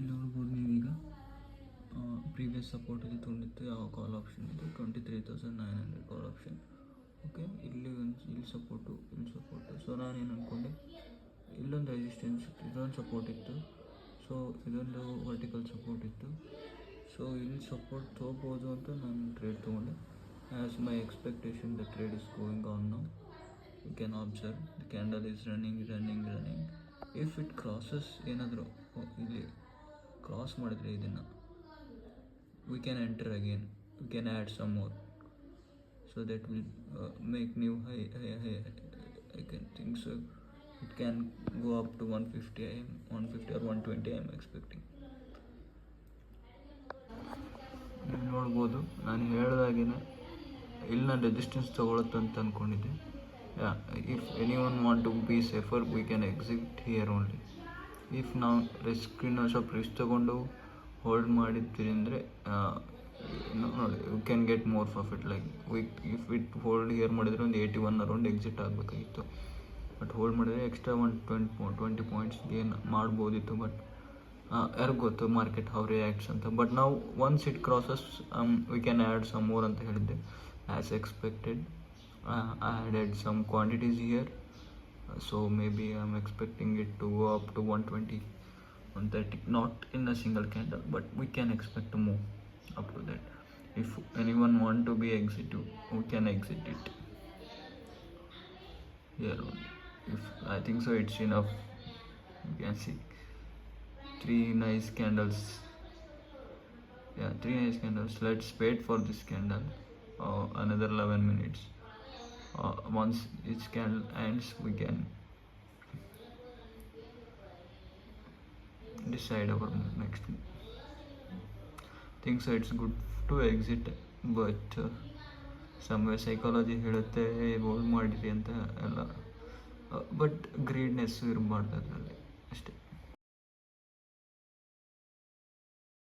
ನೋಡ್ಬೋದು ನೀವೀಗ ಪ್ರೀವಿಯಸ್ ಸಪೋರ್ಟಲ್ಲಿ ತೊಗೊಂಡಿತ್ತು ಯಾವ ಕಾಲ್ ಆಪ್ಷನ್ ಇದೆ 23,900 ಕಾಲ್ ಆಪ್ಷನ್. ಓಕೆ, ಇಲ್ಲಿ ಸಪೋರ್ಟು. ಸೊ ನಾನೇನು ಅಂದ್ಕೊಂಡೆ, ಇಲ್ಲೊಂದು ರೆಸಿಸ್ಟೆನ್ಸ್, ಇದೊಂದು ಸಪೋರ್ಟ್ ಇತ್ತು, ಸೊ ಇದೊಂದು ವರ್ಟಿಕಲ್ ಸಪೋರ್ಟ್ ಇತ್ತು. ಸೊ ಇಲ್ಲಿ ಸಪೋರ್ಟ್ ತೊಗೋಬೋದು ಅಂತ ನಾನು ಟ್ರೇಡ್ ತೊಗೊಂಡೆ. As my expectation the trade is going on now. You can observe the candle is running. If it crosses, ಏನಾದರೂ ಇಲ್ಲಿ ಕ್ರಾಸ್ ಮಾಡಿದರೆ ಇದನ್ನು we can enter again, we can add some more, so that will make new high. I can think so it can go up to 150 or 120 I am expecting. ನೀವು ನೋಡ್ಬೋದು, ನಾನು ಹೇಳಿದಾಗೇನೆ ಇಲ್ಲಿ ನಾನು resistance ತೊಗೊಳುತ್ತೆ ಅಂತ ಅಂದ್ಕೊಂಡಿದ್ದೆ. If any one want to be safer we can exit here only. If ನಾವು ಸ್ವಲ್ಪ ರಿಸ್ಕ್ ತೊಗೊಂಡು ಹೋಲ್ಡ್ ಮಾಡಿದ್ದೀರಿ ಅಂದರೆ ನೋಡಿ, you can get more profit. Like if it hold here ಮಾಡಿದರೆ ಒಂದು 81 ಅರೌಂಡ್ ಎಕ್ಸಿಟ್ ಆಗಬೇಕಾಗಿತ್ತು. ಬಟ್ ಹೋಲ್ಡ್ ಮಾಡಿದರೆ ಎಕ್ಸ್ಟ್ರಾ 20 ಪಾಯಿಂಟ್ಸ್ ಗೇನ್ ಮಾಡ್ಬೋದಿತ್ತು. ಬಟ್ ಯಾರಿಗೆ ಗೊತ್ತು ಮಾರ್ಕೆಟ್ ಹೌ ರಿಯಾಕ್ಟ್ಸ್ ಅಂತ. ಬಟ್ ನಾವು once it crosses we can add some more ಅಂತ ಹೇಳಿದ್ದೆ. As expected I added some quantities here, so maybe I'm expecting it to go up to 120, 130, not in a single candle, but we can expect to move up to that. If anyone want to be exit, we can exit it here only. If I think so it's enough. You can see 3 nice candles. Yeah, 3 nice candles. Let's wait for this candle another 11 minutes. Once each candle ends, we can decide our next move. Think so it's good to exit, but somewhere psychology ಹೇಳುತ್ತೆ hold ಮಾಡಿರಿ ಅಂತ ಎಲ್ಲ. But ಗ್ರೀಡ್ನೆಸ್ ಇರಬಾರ್ದು ಅದರಲ್ಲಿ ಅಷ್ಟೇ.